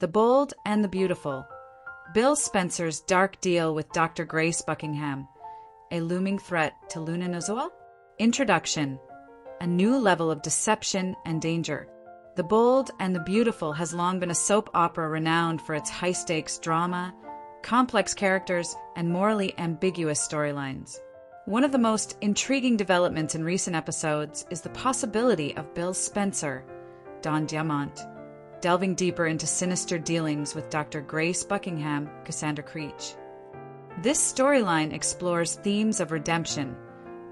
The Bold and the Beautiful. Bill Spencer's dark deal with Dr. Grace Buckingham. A looming threat to Luna Nozoa? Introduction. A new level of deception and danger. The Bold and the Beautiful has long been a soap opera renowned for its high-stakes drama, complex characters, and morally ambiguous storylines. One of the most intriguing developments in recent episodes is the possibility of Bill Spencer, Don Diamant, delving deeper into sinister dealings with Dr. Grace Buckingham, Cassandra Creech. This storyline explores themes of redemption,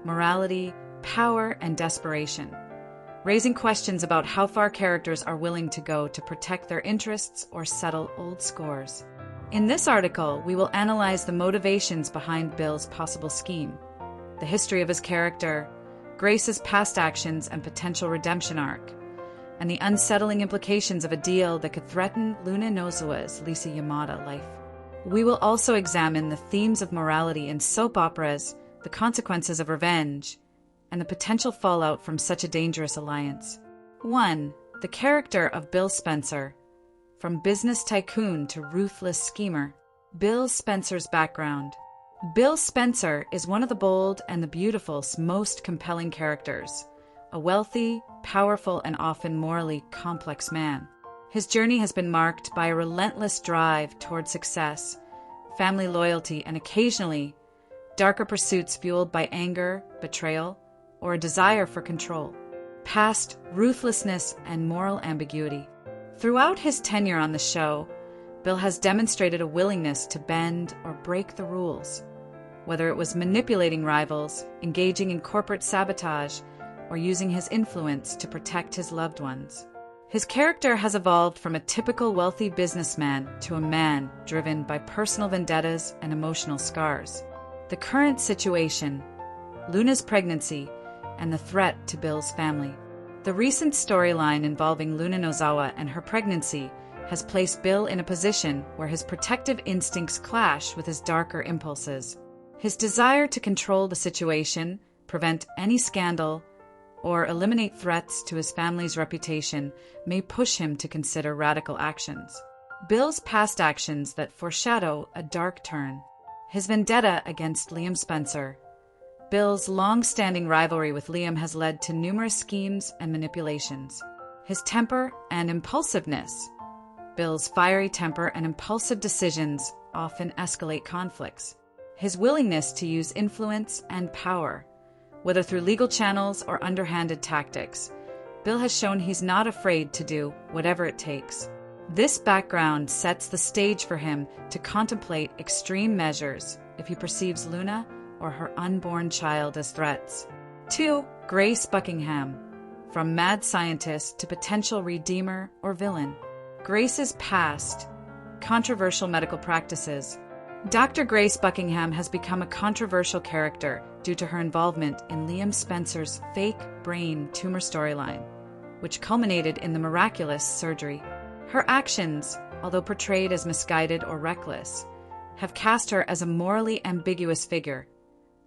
morality, power, and desperation, raising questions about how far characters are willing to go to protect their interests or settle old scores. In this article, we will analyze the motivations behind Bill's possible scheme, the history of his character, Grace's past actions and potential redemption arc, and the unsettling implications of a deal that could threaten Luna Nozoa's Lisa Yamada life. We will also examine the themes of morality in soap operas, the consequences of revenge, and the potential fallout from such a dangerous alliance. 1. The character of Bill Spencer. From business tycoon to ruthless schemer. Bill Spencer's background. Bill Spencer is one of the Bold and the Beautiful's most compelling characters, a wealthy, powerful, and often morally complex man. His journey has been marked by a relentless drive toward success, family loyalty, and occasionally, darker pursuits fueled by anger, betrayal, or a desire for control. Past ruthlessness and moral ambiguity. Throughout his tenure on the show, Bill has demonstrated a willingness to bend or break the rules, whether it was manipulating rivals, engaging in corporate sabotage, or using his influence to protect his loved ones. His character has evolved from a typical wealthy businessman to a man driven by personal vendettas and emotional scars. The current situation, Luna's pregnancy, and the threat to Bill's family. The recent storyline involving Luna Nozoa and her pregnancy has placed Bill in a position where his protective instincts clash with his darker impulses. His desire to control the situation, prevent any scandal, or eliminate threats to his family's reputation may push him to consider radical actions. Bill's past actions that foreshadow a dark turn. His vendetta against Liam Spencer. Bill's long-standing rivalry with Liam has led to numerous schemes and manipulations. His temper and impulsiveness. Bill's fiery temper and impulsive decisions often escalate conflicts. His willingness to use influence and power, whether through legal channels or underhanded tactics. Bill has shown he's not afraid to do whatever it takes. This background sets the stage for him to contemplate extreme measures if he perceives Luna or her unborn child as threats. 2. Grace Buckingham. From mad scientist to potential redeemer or villain. Grace's past. Controversial medical practices. Dr. Grace Buckingham has become a controversial character due to her involvement in Liam Spencer's fake brain tumor storyline, which culminated in the miraculous surgery. Her actions, although portrayed as misguided or reckless, have cast her as a morally ambiguous figure,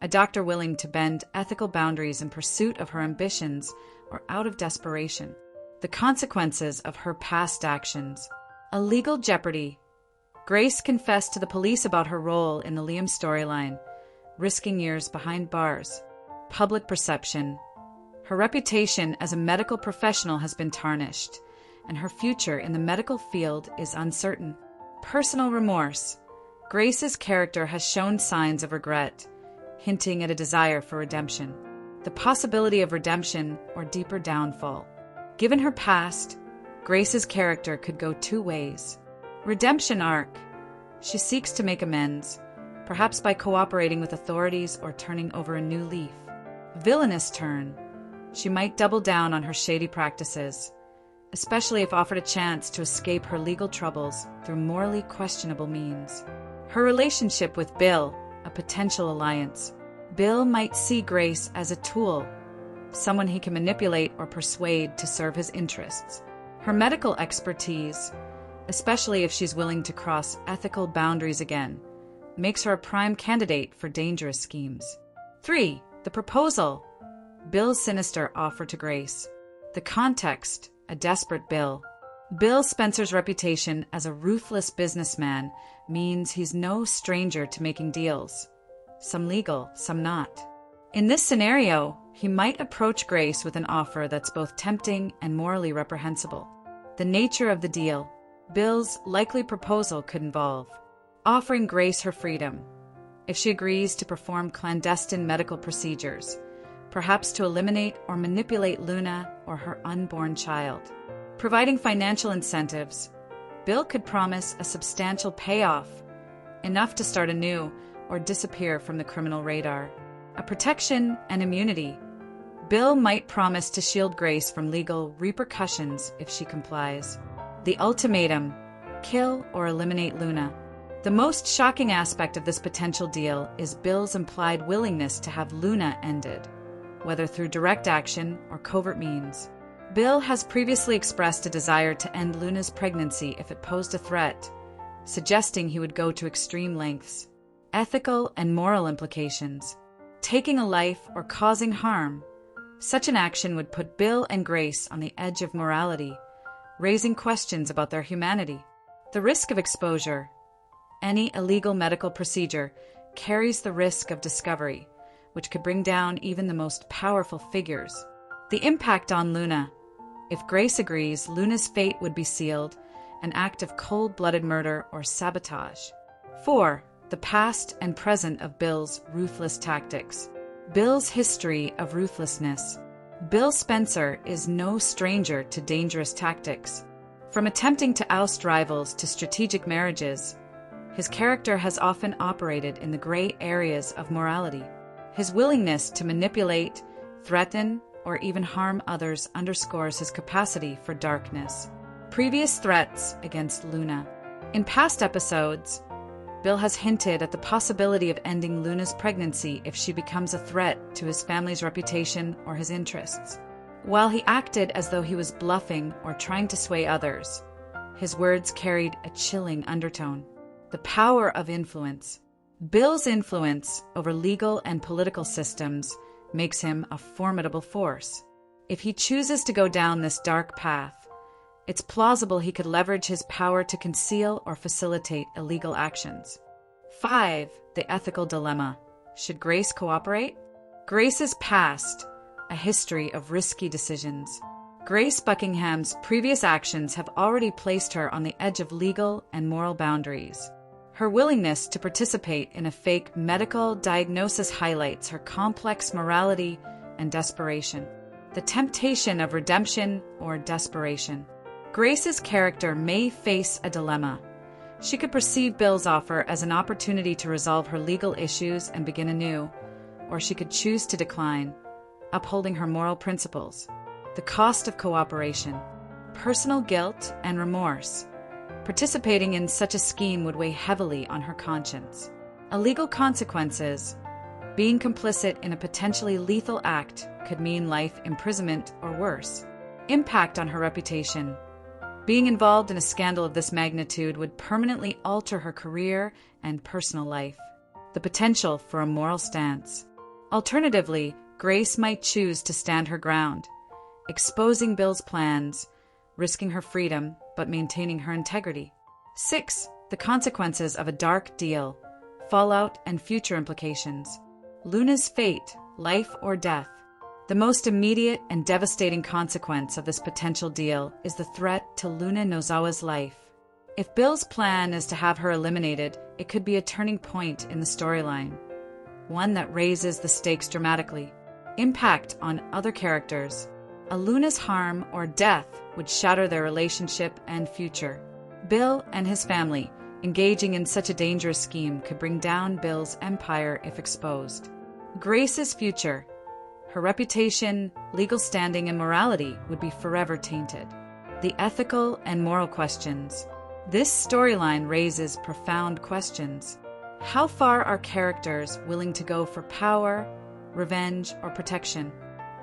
a doctor willing to bend ethical boundaries in pursuit of her ambitions or out of desperation. The consequences of her past actions. A legal jeopardy. Grace confessed to the police about her role in the Liam storyline, risking years behind bars. Public perception. Her reputation as a medical professional has been tarnished, and her future in the medical field is uncertain. Personal remorse. Grace's character has shown signs of regret, hinting at a desire for redemption. The possibility of redemption or deeper downfall. Given her past, Grace's character could go two ways. Redemption arc. She seeks to make amends, perhaps by cooperating with authorities or turning over a new leaf. Villainous turn. She might double down on her shady practices, especially if offered a chance to escape her legal troubles through morally questionable means. Her relationship with Bill, a potential alliance. Bill might see Grace as a tool, someone he can manipulate or persuade to serve his interests. Her medical expertise, especially if she's willing to cross ethical boundaries again, makes her a prime candidate for dangerous schemes. 3. The proposal. Bill's sinister offer to Grace. The context, a desperate Bill. Bill Spencer's reputation as a ruthless businessman means he's no stranger to making deals. Some legal, some not. In this scenario, he might approach Grace with an offer that's both tempting and morally reprehensible. The nature of the deal. Bill's likely proposal could involve offering Grace her freedom, if she agrees to perform clandestine medical procedures, perhaps to eliminate or manipulate Luna or her unborn child. Providing financial incentives, Bill could promise a substantial payoff, enough to start anew or disappear from the criminal radar. A protection and immunity. Bill might promise to shield Grace from legal repercussions if she complies. The ultimatum, kill or eliminate Luna. The most shocking aspect of this potential deal is Bill's implied willingness to have Luna ended, whether through direct action or covert means. Bill has previously expressed a desire to end Luna's pregnancy if it posed a threat, suggesting he would go to extreme lengths. Ethical and moral implications. Taking a life or causing harm. Such an action would put Bill and Grace on the edge of morality, raising questions about their humanity. The risk of exposure. Any illegal medical procedure carries the risk of discovery, which could bring down even the most powerful figures. The impact on Luna. If Grace agrees, Luna's fate would be sealed, an act of cold-blooded murder or sabotage. 4. The past and present of Bill's ruthless tactics. Bill's history of ruthlessness. Bill Spencer is no stranger to dangerous tactics. From attempting to oust rivals to strategic marriages, his character has often operated in the gray areas of morality. His willingness to manipulate, threaten, or even harm others underscores his capacity for darkness. Previous threats against Luna. In past episodes, Bill has hinted at the possibility of ending Luna's pregnancy if she becomes a threat to his family's reputation or his interests. While he acted as though he was bluffing or trying to sway others, his words carried a chilling undertone. The power of influence. Bill's influence over legal and political systems makes him a formidable force. If he chooses to go down this dark path, it's plausible he could leverage his power to conceal or facilitate illegal actions. 5. The ethical dilemma. Should Grace cooperate? Grace's past, a history of risky decisions. Grace Buckingham's previous actions have already placed her on the edge of legal and moral boundaries. Her willingness to participate in a fake medical diagnosis highlights her complex morality and desperation. The temptation of redemption or desperation. Grace's character may face a dilemma. She could perceive Bill's offer as an opportunity to resolve her legal issues and begin anew, or she could choose to decline, upholding her moral principles. The cost of cooperation. Personal guilt and remorse. Participating in such a scheme would weigh heavily on her conscience. Illegal consequences. Being complicit in a potentially lethal act could mean life imprisonment or worse. Impact on her reputation. Being involved in a scandal of this magnitude would permanently alter her career and personal life. The potential for a moral stance. Alternatively, Grace might choose to stand her ground, exposing Bill's plans, risking her freedom, but maintaining her integrity. 6. The consequences of a dark deal, fallout and future implications. Luna's fate, life or death. The most immediate and devastating consequence of this potential deal is the threat to Luna Nozawa's life. If Bill's plan is to have her eliminated, it could be a turning point in the storyline, one that raises the stakes dramatically. Impact on other characters. A Luna's harm or death would shatter their relationship and future. Bill and his family, engaging in such a dangerous scheme, could bring down Bill's empire if exposed. Grace's future. Her reputation, legal standing, and morality would be forever tainted. The ethical and moral questions. This storyline raises profound questions. How far are characters willing to go for power, revenge, or protection?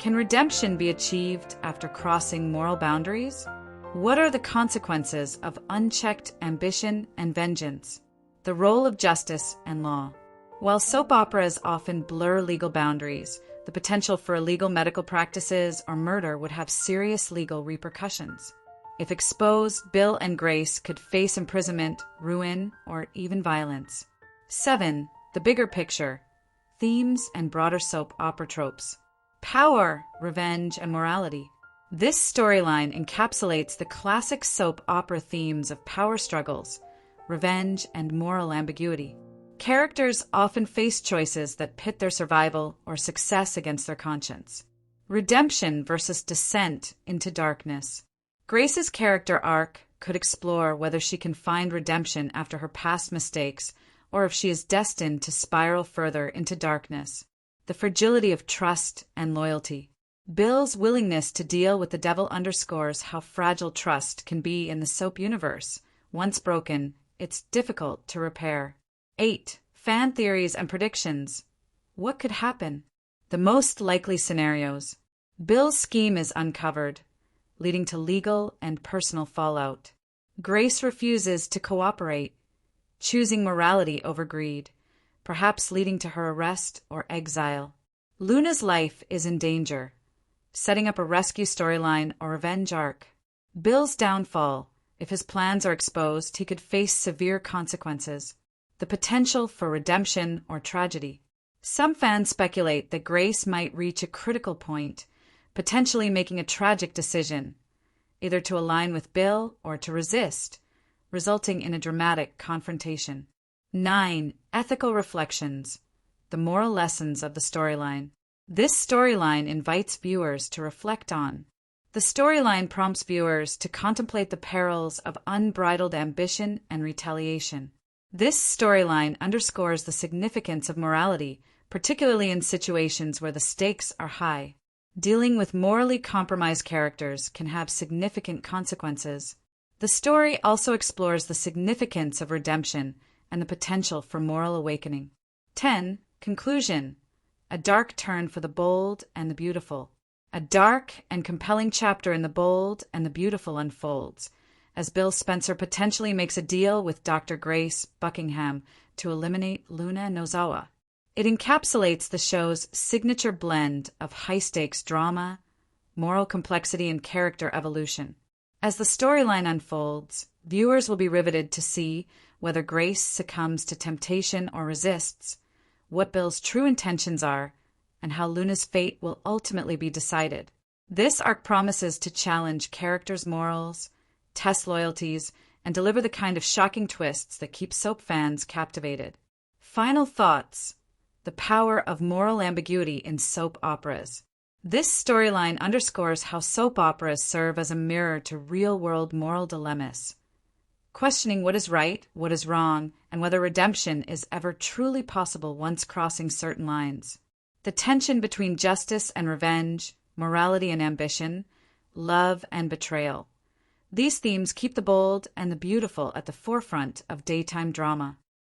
Can redemption be achieved after crossing moral boundaries? What are the consequences of unchecked ambition and vengeance? The role of justice and law. While soap operas often blur legal boundaries, the potential for illegal medical practices or murder would have serious legal repercussions. If exposed, Bill and Grace could face imprisonment, ruin, or even violence. 7. The bigger picture. Themes and broader soap opera tropes. Power, revenge, and morality. This storyline encapsulates the classic soap opera themes of power struggles, revenge, and moral ambiguity. Characters often face choices that pit their survival or success against their conscience. Redemption versus descent into darkness. Grace's character arc could explore whether she can find redemption after her past mistakes or if she is destined to spiral further into darkness. The fragility of trust and loyalty. Bill's willingness to deal with the devil underscores how fragile trust can be in the soap universe. Once broken, it's difficult to repair. 8. Fan theories and predictions. What could happen? The most likely scenarios. Bill's scheme is uncovered, leading to legal and personal fallout. Grace refuses to cooperate, choosing morality over greed, perhaps leading to her arrest or exile. Luna's life is in danger, setting up a rescue storyline or revenge arc. Bill's downfall. If his plans are exposed, he could face severe consequences. The potential for redemption or tragedy. Some fans speculate that Grace might reach a critical point, potentially making a tragic decision, either to align with Bill or to resist, resulting in a dramatic confrontation. 9. Ethical reflections. The moral lessons of the storyline. This storyline invites viewers to reflect on. The storyline prompts viewers to contemplate the perils of unbridled ambition and retaliation. This storyline underscores the significance of morality, particularly in situations where the stakes are high. Dealing with morally compromised characters can have significant consequences. The story also explores the significance of redemption and the potential for moral awakening. 10. Conclusion. A dark turn for the bold and the beautiful. A dark and compelling chapter in The Bold and the Beautiful unfolds, as Bill Spencer potentially makes a deal with Dr. Grace Buckingham to eliminate Luna Nozawa. It encapsulates the show's signature blend of high-stakes drama, moral complexity, and character evolution. As the storyline unfolds, viewers will be riveted to see whether Grace succumbs to temptation or resists, what Bill's true intentions are, and how Luna's fate will ultimately be decided. This arc promises to challenge characters' morals, test loyalties, and deliver the kind of shocking twists that keep soap fans captivated. Final thoughts. The power of moral ambiguity in soap operas. This storyline underscores how soap operas serve as a mirror to real-world moral dilemmas, questioning what is right, what is wrong, and whether redemption is ever truly possible once crossing certain lines. The tension between justice and revenge, morality and ambition, love and betrayal. These themes keep the bold and the beautiful at the forefront of daytime drama.